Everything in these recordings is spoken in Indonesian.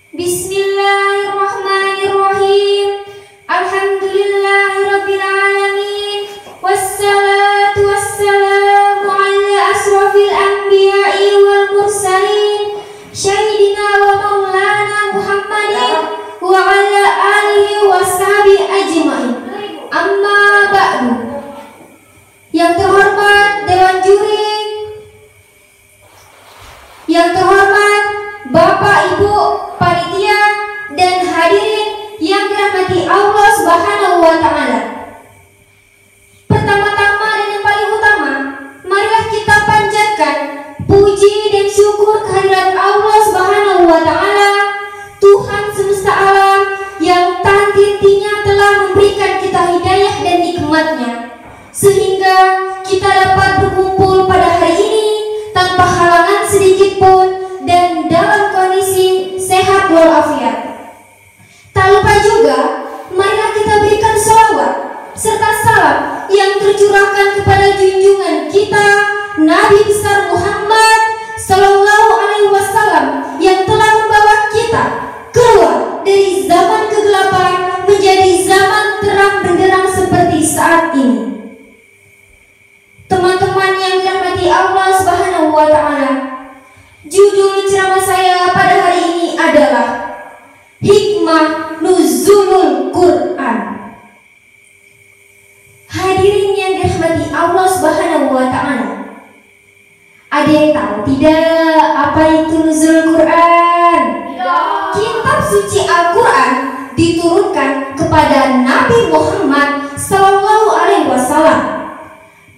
Bismillahirrahmanirrahim. Alhamdulillahirabbil alamin. Wassalatu wassalamu ala asrofil anbiya'i wal mursalin Sayyidina wa maulana Muhammadin wa ala alihi wa sahbihi ajma'in. Amma ba'du. Yang terhormat Dewan Juri, yang terhormat Bapak Ibu panitia dan hadirin yang dirahmati Allah Subhanahu wa taala. Pertama-tama dan yang paling utama, marilah kita panjatkan puji dan syukur kehadirat Allah Subhanahu wa taala, Tuhan semesta alam yang tak henti-hentinya telah memberikan kita hidayah dan nikmat-Nya, sehingga kita dapat berkumpul pada hari ini tanpa halangan sedikit pun dan dalam kondisi sehat walafiat. Tak lupa juga, marilah kita berikan sholawat serta salam yang tercurahkan kepada junjungan kita Nabi besar Muhammad Sallallahu Alaihi Wasallam yang telah membawa kita keluar dari zaman kegelapan menjadi zaman terang benderang seperti saat ini. Teman-teman yang dirahmati Allah Subhanahu wa taala, judul ceramah saya pada hari ini adalah Hikmah Nuzulul Quran. Hadirin yang dirahmati Allah Subhanahu wa taala, ada yang tahu tidak apa itu nuzulul Quran? Kitab suci Al-Quran diturunkan kepada Nabi Muhammad Sallallahu Alaihi Wasallam.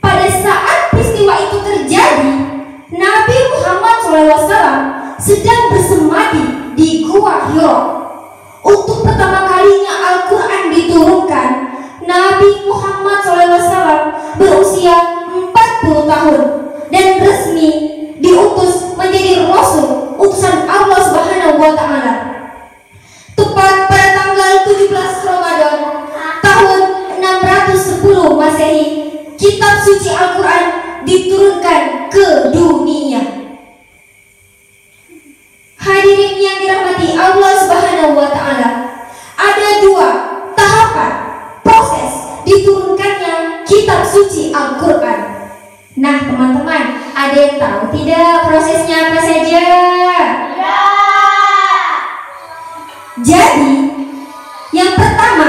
Pada saat peristiwa itu terjadi, Nabi Muhammad SAW sedang bersemadi di Gua Hira. Untuk pertama kalinya Al-Quran diturunkan, Nabi Muhammad SAW berusia 40 tahun dan resmi diutus menjadi Rasul utusan Allah Subhanahu wa taala. Tepat pada tanggal 17 Ramadan tahun 610 Masehi, kitab suci Al-Quran diturunkan ke dunia. Hadirin yang dirahmati Allah Subhanahu wa taala, ada dua tahapan proses diturunkannya kitab suci Al-Quran. Nah, teman-teman, ada yang tahu tidak prosesnya apa saja? Ya. Jadi, yang pertama,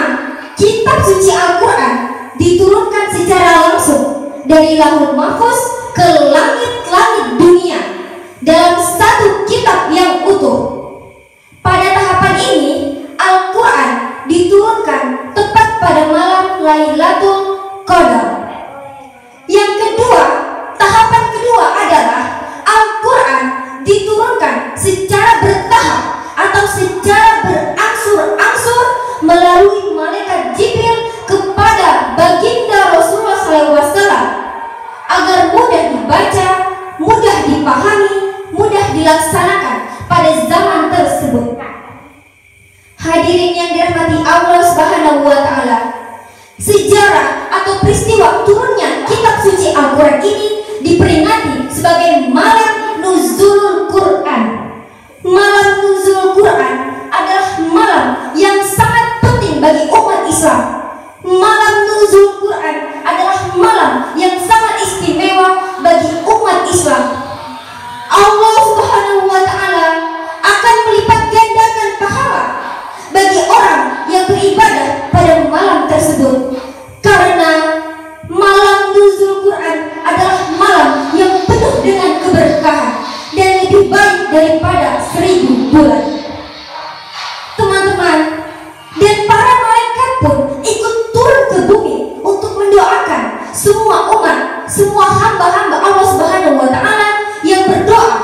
kitab suci Al-Quran diturunkan secara langsung dari Lauhul Mahfuz ke langit-langit dunia dalam satu kitab yang utuh. Pada tahapan ini, Al-Quran diturunkan tepat pada malam Lailatul Qadar. Yang kedua, tahapan kedua adalah Al-Quran diturunkan secara bertahap atau secara berangsur-angsur melalui malaikat Jibril kepada baginda Rasulullah SAW agar mudah dibaca, mudah dipahami, mudah dilaksanakan pada zaman tersebut. Hadirin yang dirahmati Allah Subhanahu wa taala, sejarah atau peristiwa turunnya kitab suci Al-Quran ini diperingati sebagai Malam Nuzulul Quran. Malam Nuzulul Quran adalah malam yang sangat penting bagi umat Islam. Malam Nuzul Quran adalah malam yang sangat istimewa bagi umat Islam. Allah Subhanahu wa taala akan melipat gandakan pahala bagi orang yang beribadah pada malam tersebut, karena malam Nuzul Quran adalah malam yang penuh dengan keberkahan dan lebih baik daripada 1000 bulan. Teman-teman, dan para malaikat pun ikut turun ke bumi untuk mendoakan semua umat, semua hamba-hamba Allah Subhanahu wa taala yang berdoa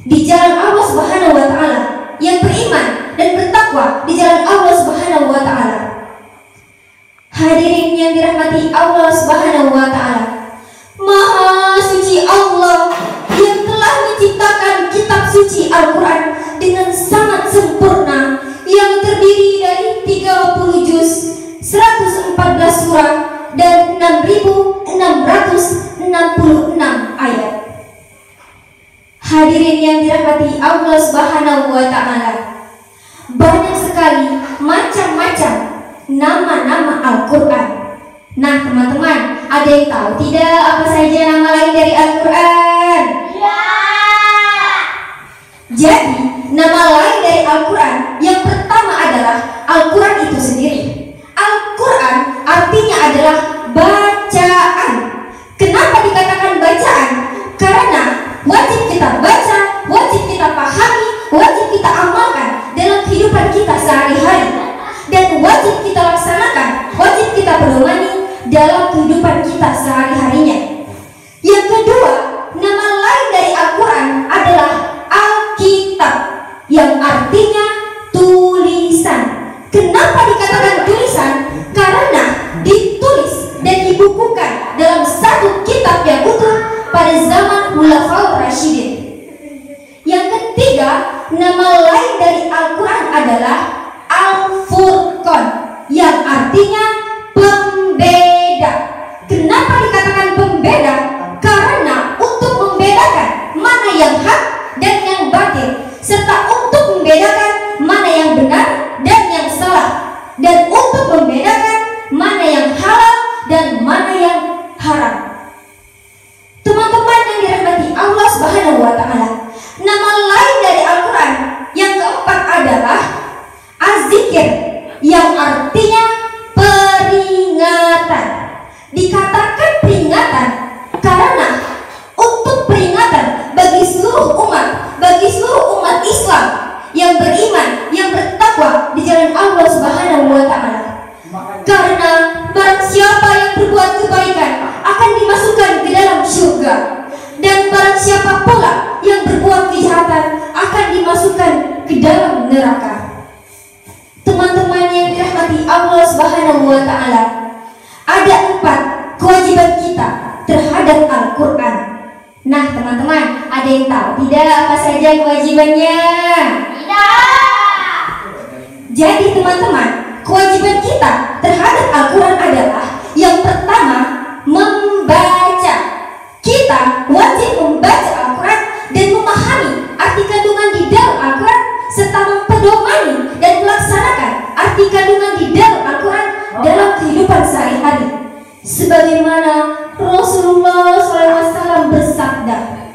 di jalan Allah Subhanahu wa taala, yang beriman dan bertakwa di jalan Allah Subhanahu wa taala. Hadirin yang dirahmati Allah Subhanahu wa taala, Maha suci Allah yang telah menciptakan kitab suci Al-Quran dengan sangat sempurna, yang terdiri dari 30 juz, 114 surah dan 6.666 ayat. Hadirin yang dirahmati Allah Subhanahu wa taala, ada yang tahu tidak apa saja nama lain dari Al-Quran? Ya. Jadi, nama lain dari Al-Quran yang pertama adalah Al-Quran itu sendiri. Al-Quran artinya adalah bacaan. Kenapa dikatakan bacaan? Karena wajib kita baca, wajib kita pahami, wajib kita amalkan dalam kehidupan kita sehari-hari, dan wajib kita laksanakan, wajib kita pedomani dalam kehidupan kita sehari-harinya. Yang kedua, nama lain dari Al-Quran adalah Alkitab, yang artinya tulisan. Kenapa dikatakan tulisan? Karena ditulis dan dibukukan dalam satu kitab yang utuh pada zaman Khulafaur Rasyidin. Yang ketiga, nama lain dari Al-Quran adalah Al-Furqan, yang artinya pembeda. Kenapa dikatakan pembeda? Karena untuk membedakan mana yang hak dan yang batil, serta untuk membedakan mana yang benar dan yang salah, dan untuk membedakan mana yang halal dan mana yang haram. Teman-teman yang dirahmati Allah Subhanahu wa Ta'ala, nama lain dari Al-Quran yang keempat adalah Az-Zikir, yang artinya peringatan. Dikatakan peringatan karena untuk peringatan bagi seluruh umat Islam yang beriman, yang bertakwa di jalan Allah Subhanahu wa Ta'ala. Karena barang siapa yang berbuat kebaikan akan dimasukkan ke dalam surga, dan barang siapa pula yang berbuat kejahatan akan dimasukkan ke dalam neraka. Teman-teman yang dirahmati Allah Subhanahu wa Ta'ala, ada 4 kewajiban kita terhadap Al-Quran. Nah teman-teman, ada yang tahu tidak apa saja kewajibannya? Tidak. Jadi teman-teman, kewajiban kita terhadap Al-Quran adalah yang pertama, membaca. Kita wajib membaca Al-Quran dan memahami arti kandungan di dalam Al-Quran, serta mempedomani dan melaksanakan arti kandungan di dalam Al-Quran dalam kehidupan sehari-hari. Sebagaimana Rasulullah SAW bersabda,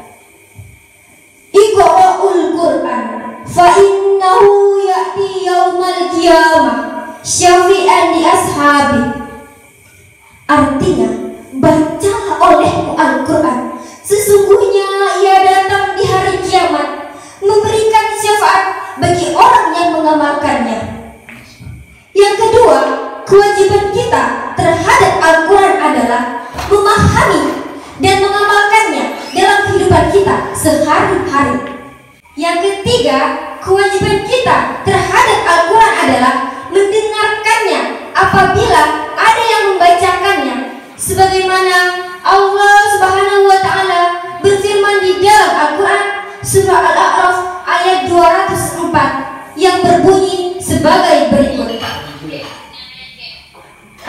Iqra'ul Quran fa innahu ya'ti yaumal qiyamah syafi'an li ashabi. Artinya, bacalah olehmu Al-Quran, sesungguhnya ia datang di hari kiamat memberikan syafaat bagi orang yang mengamalkannya. Yang kedua, kewajiban kita terhadap Al-Quran adalah memahami dan mengamalkannya dalam kehidupan kita sehari-hari. Yang ketiga, kewajiban kita terhadap Al-Quran adalah mendengarkannya apabila ada yang membacakannya, sebagaimana Allah Subhanahu wa Ta'ala berfirman di dalam Al-Quran surah Al-A'raf ayat 204 yang berbunyi sebagai berikut.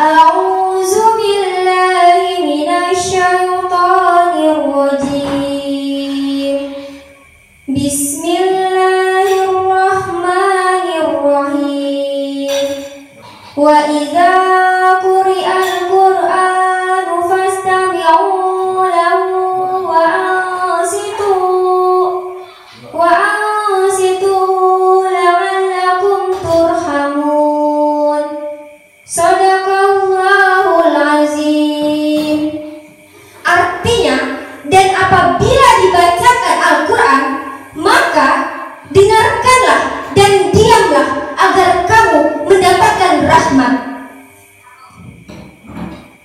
A'udzu billahi minasyaitonir rajim. Bismillahirrahmanirrahim. Wa idza quri'al Qur'anu fastami'u lahu wa ansitu la'allakum turhamun. Shadaqallahul azim. Artinya, dan apabila dibacakan Al-Quran, maka dengarkanlah dan diamlah agar kamu mendapatkan rahmat.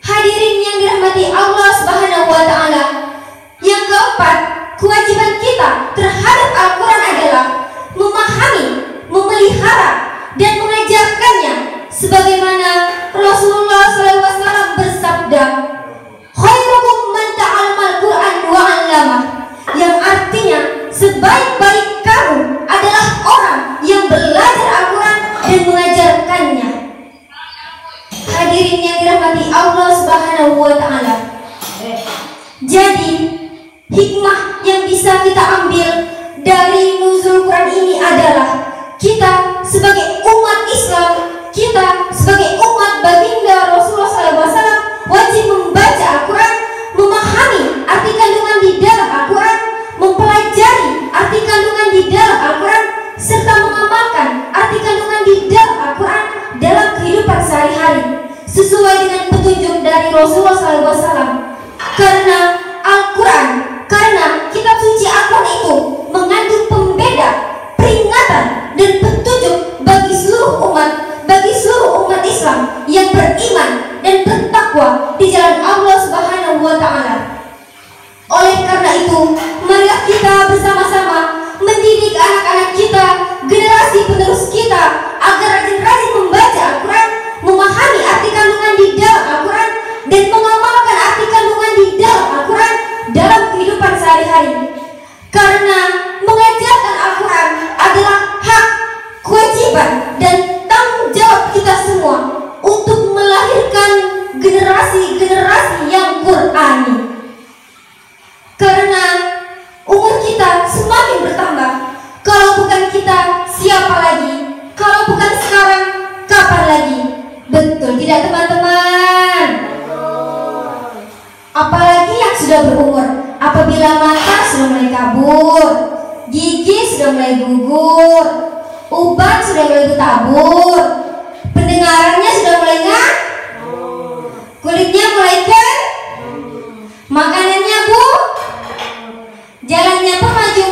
Hadirin yang dirahmati Allah Subhanahu wa Ta'ala, yang keempat, kewajiban kita terhadap Al-Quran adalah memahami, memelihara, dan mengajarkannya, sebagaimana Rasulullah SAW bersabda, khairukum man ta'allamal Qur'an wa 'allamah, yang artinya sebaik-baik kamu adalah orang yang belajar Al-Quran dan mengajarkannya. Hadirin yang dirahmati Allah Subhanahu wa Ta'ala, jadi hikmah yang bisa kita ambil dari nuzul Quran ini adalah kita sebagai umat Islam, kita sebagai umat baginda Rasulullah SAW wajib membaca Al-Quran serta mengamalkan arti kandungan di dalam Al-Quran dalam kehidupan sehari-hari sesuai dengan petunjuk dari Rasulullah SAW. Karena Al-Quran, karena kitab suci Al-Quran itu mengandung pembeda, peringatan, dan petunjuk bagi seluruh umat Islam yang beriman dan bertakwa di jalan Allah Subhanahu wa Ta'ala. Oleh karena itu, marilah kita bersama-sama mendidik anak-anak kita, generasi penerus kita, agar rajin-rajin membaca Al-Quran, memahami arti kandungan di dalam Al-Quran, dan mengamalkan arti kandungan di dalam Al-Quran dalam kehidupan sehari-hari. Karena mengajarkan Al-Quran adalah hak, kewajiban, dan tanggung jawab kita semua untuk melahirkan generasi-generasi yang Qurani. Karena umur kita semakin bertambah. Kalau bukan kita, siapa lagi? Kalau bukan sekarang, kapan lagi? Betul tidak teman-teman? Apalagi yang sudah berumur, apabila mata sudah mulai kabur, gigi sudah mulai gugur, uban sudah mulai bertabur, pendengarannya sudah mulai kulitnya mulai makanannya jalannya pun maju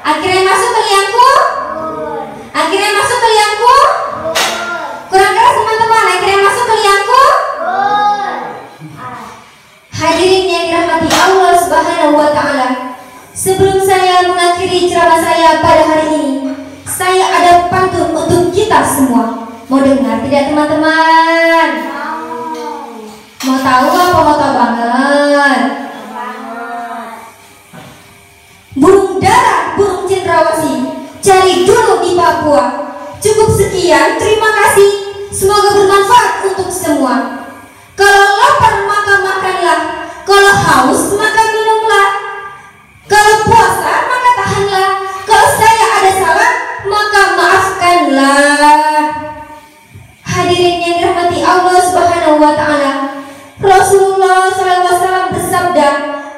akhirnya masuk ke liangku, kurang keras teman-teman, akhirnya masuk ke liangku. Hadirin yang dirahmati Allah Subhanahu wa Ta'ala, sebelum saya mengakhiri ceramah saya pada hari ini, saya ada pantun untuk kita semua. Mau dengar tidak teman-teman? Mau tahu apa? Mau tahu banget? Burung dara, burung cendrawasih, cari dulu di Papua. Cukup sekian, terima kasih. Semoga bermanfaat untuk semua. Kalau lapar maka makanlah, kalau haus maka minumlah, kalau puasa maka tahanlah, kalau saya ada salah maka maafkanlah. Hadirin yang dirahmati Allah Subhanahu wa Ta'ala, Rasulullah SAW bersabda,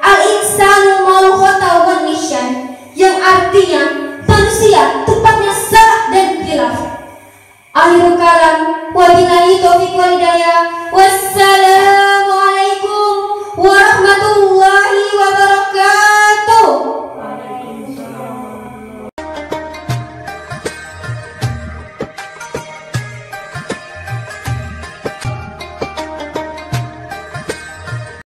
al-insanu mal khata wan nisyan, yang artinya manusia tepatnya salah dan khilaf. Akhirul kalam, wabillahi taufiq wal hidayah. Wassalam.